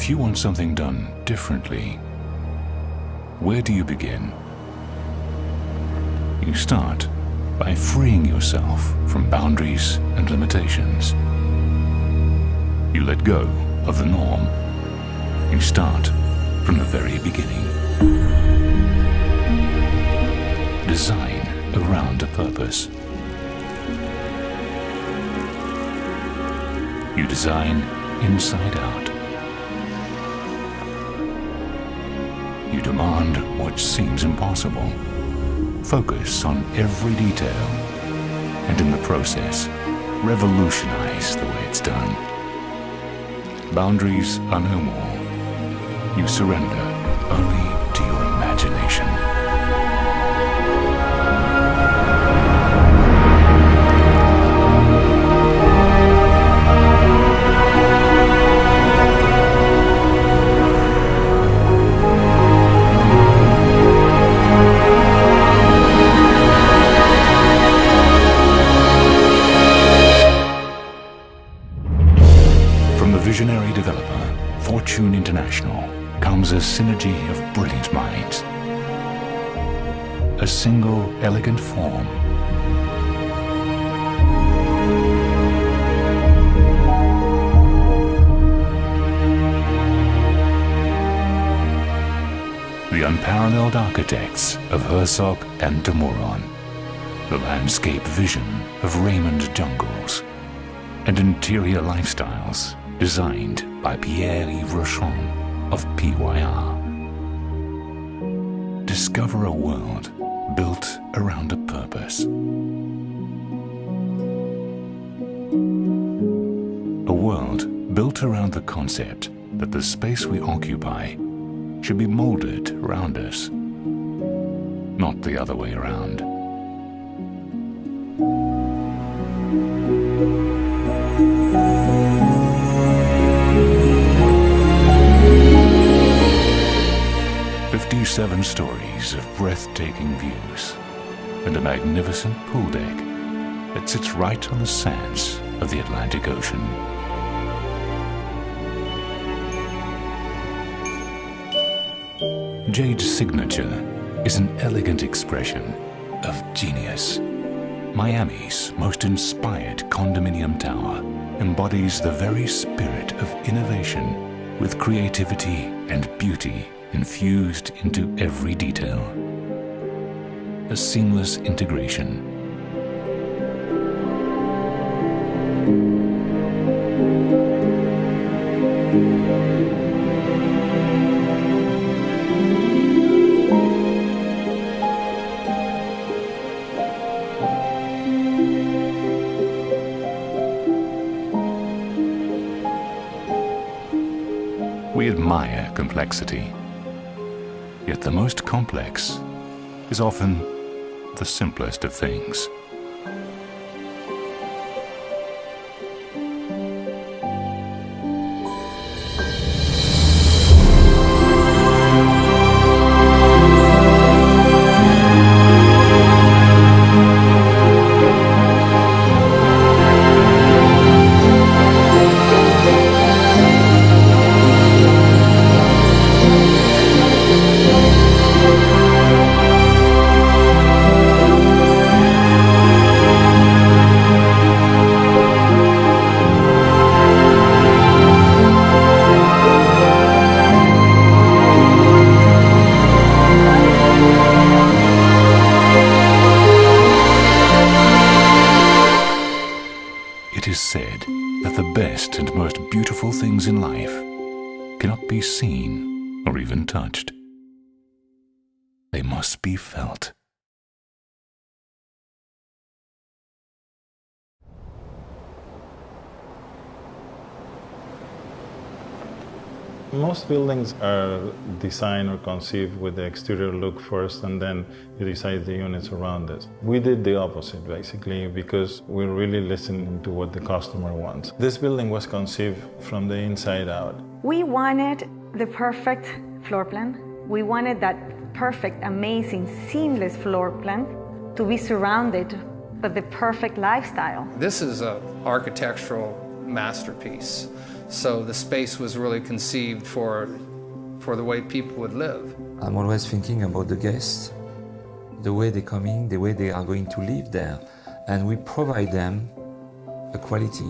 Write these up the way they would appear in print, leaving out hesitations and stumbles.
If you want something done differently, where do you begin? You start by freeing yourself from boundaries and limitations. You let go of the norm. You start from the very beginning. Design around a purpose. You design inside out. You demand what seems impossible. Focus on every detail, and in the process, revolutionize the way it's done. Boundaries are no more. You surrender only to your imagination. Visionary developer, Fortune International, comes a synergy of brilliant minds. A single elegant form. The unparalleled architects of Herzog and de Meuron. The landscape vision of Raymond Jungles. And interior lifestyles designed by Pierre-Yves Rochon of PYR. Discover a world built around a purpose. A world built around the concept that the space we occupy should be molded around us, not the other way around. Seven stories of breathtaking views and a magnificent pool deck that sits right on the sands of the Atlantic Ocean. Jade's signature is an elegant expression of genius. Miami's most inspired condominium tower embodies the very spirit of innovation with creativity and beauty infused into every detail. A seamless integration. We admire complexity. Yet the most complex is often the simplest of things. It is said that the best and most beautiful things in life cannot be seen or even touched. They must be felt. Most buildings are designed or conceived with the exterior look first, and then you decide the units around it. We did the opposite, basically, because we're really listening to what the customer wants. This building was conceived from the inside out. We wanted the perfect floor plan. We wanted that perfect, amazing, seamless floor plan to be surrounded by the perfect lifestyle. This is an architectural masterpiece. So the space was really conceived for the way people would live. I'm always thinking about the guests, the way they're coming, the way they are going to live there, and we provide them a quality.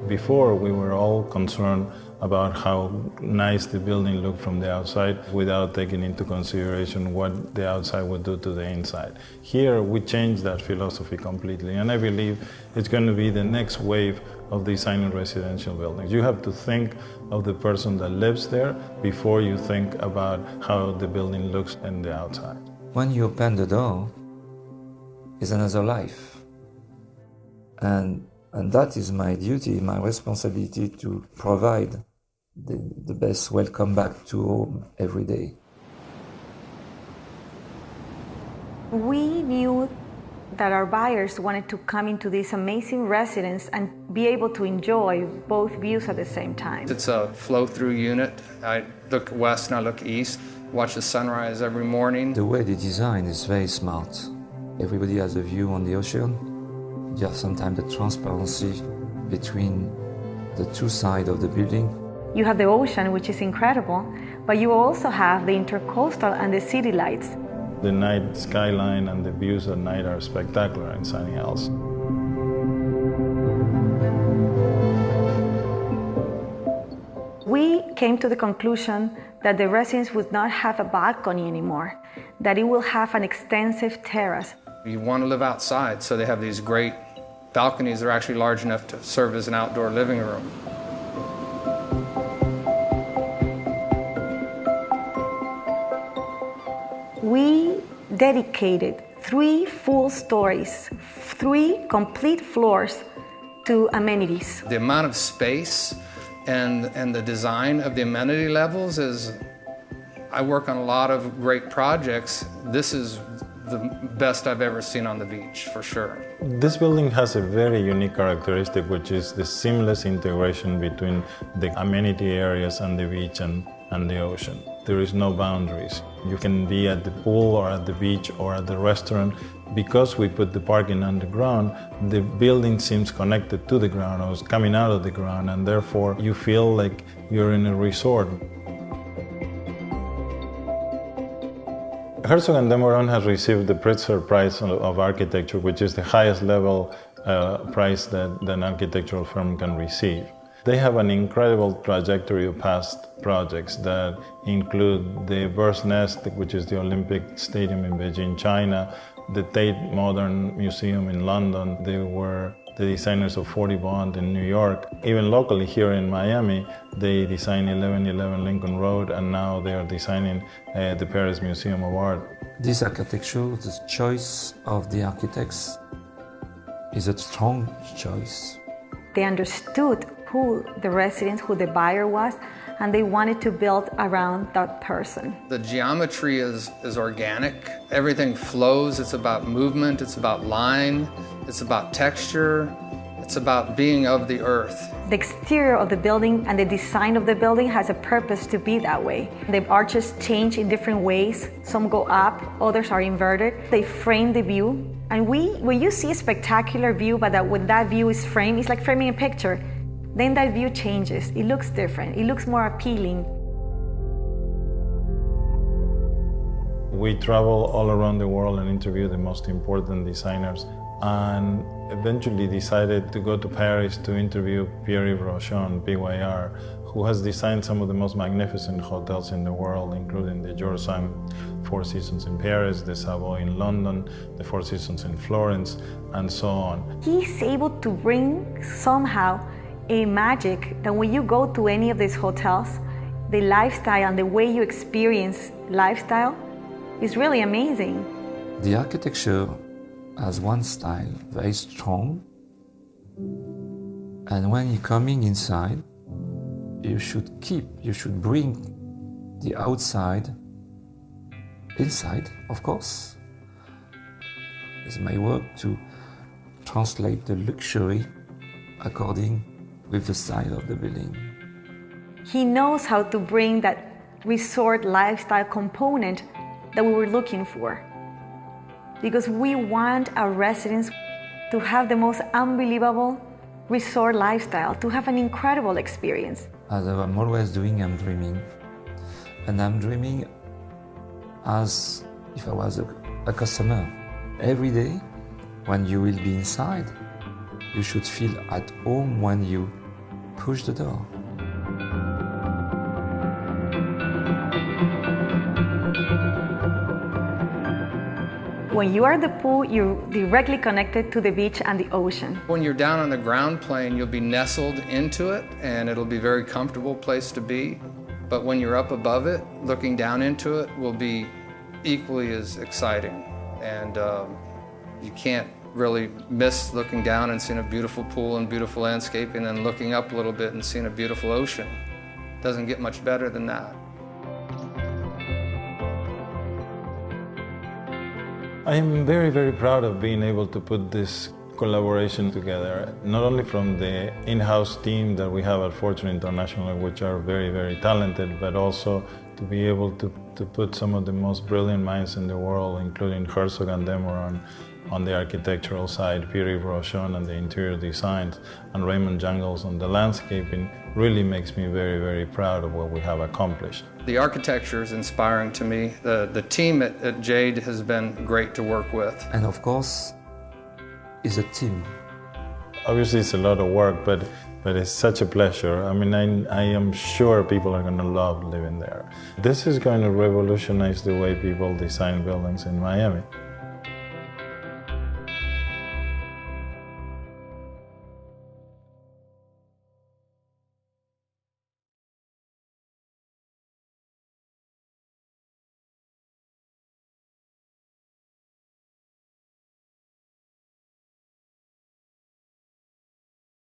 Before, we were all concerned about how nice the building looked from the outside without taking into consideration what the outside would do to the inside. Here, we changed that philosophy completely, and I believe it's going to be the next wave of designing residential buildings. You have to think of the person that lives there before you think about how the building looks on the outside. When you open the door, it's another life. And that is my duty, my responsibility to provide the best welcome back to home every day. We knew that our buyers wanted to come into this amazing residence and be able to enjoy both views at the same time. It's a flow-through unit. I look west and I look east, watch the sunrise every morning. The way they design is very smart. Everybody has a view on the ocean. You have sometimes the transparency between the two sides of the building. You have the ocean, which is incredible, but you also have the intercoastal and the city lights. The night skyline and the views at night are spectacular in Sunny Hills. We came to the conclusion that the residence would not have a balcony anymore, that it will have an extensive terrace. You want to live outside, so they have these great balconies that are actually large enough to serve as an outdoor living room. We dedicated 3 full stories, 3 complete floors to amenities. The amount of space and the design of the amenity levels is, I work on a lot of great projects. This is the best I've ever seen on the beach, for sure. This building has a very unique characteristic, which is the seamless integration between the amenity areas and the beach and the ocean. There is no boundaries. You can be at the pool or at the beach or at the restaurant. Because we put the parking underground, the building seems connected to the ground or is coming out of the ground, and therefore you feel like you're in a resort. Herzog & de Meuron has received the Pritzker Prize of Architecture, which is the highest level prize that an architectural firm can receive. They have an incredible trajectory of past projects that include the Bird's Nest, which is the Olympic Stadium in Beijing, China, the Tate Modern Museum in London. They were the designers of 40 Bond in New York. Even locally here in Miami, they designed 1111 Lincoln Road, and now they are designing the Paris Museum of Art. This architecture, the choice of the architects is a strong choice. They understood who the resident, who the buyer was, and they wanted to build around that person. The geometry is organic. Everything flows. It's about movement. It's about line. It's about texture. It's about being of the earth. The exterior of the building and the design of the building has a purpose to be that way. The arches change in different ways. Some go up, others are inverted. They frame the view. And when you see a spectacular view, but when that view is framed, it's like framing a picture. Then that view changes. It looks different. It looks more appealing. We travel all around the world and interview the most important designers, and eventually decided to go to Paris to interview Pierre-Yves Rochon, PYR, who has designed some of the most magnificent hotels in the world, including the George Sand Four Seasons in Paris, the Savoy in London, the Four Seasons in Florence, and so on. He's able to bring somehow a magic that when you go to any of these hotels, the lifestyle and the way you experience lifestyle is really amazing. The architecture has one style, very strong, and when you're coming inside, you should bring the outside inside, of course. It's my work to translate the luxury according with the style of the building. He knows how to bring that resort lifestyle component that we were looking for. Because we want our residents to have the most unbelievable resort lifestyle to have an incredible experience. As I'm always doing, I'm dreaming. And I'm dreaming as if I was a customer. Every day, when you will be inside, you should feel at home when you push the door. When you are at the pool, you're directly connected to the beach and the ocean. When you're down on the ground plane, you'll be nestled into it and it'll be a very comfortable place to be. But when you're up above it, looking down into it will be equally as exciting. And you can't really miss looking down and seeing a beautiful pool and beautiful landscaping, and then looking up a little bit and seeing a beautiful ocean. Doesn't get much better than that. I am very, very proud of being able to put this collaboration together, not only from the in-house team that we have at Fortune International, which are very, very talented, but also to be able to put some of the most brilliant minds in the world, including Herzog and Demoran on the architectural side, Pierre Rochon on the interior designs, and Raymond Jungles on the landscaping, really makes me very, very proud of what we have accomplished. The architecture is inspiring to me. The team at Jade has been great to work with. And of course, it's a team. Obviously it's a lot of work, but it's such a pleasure. I mean, I am sure people are going to love living there. This is going to revolutionize the way people design buildings in Miami.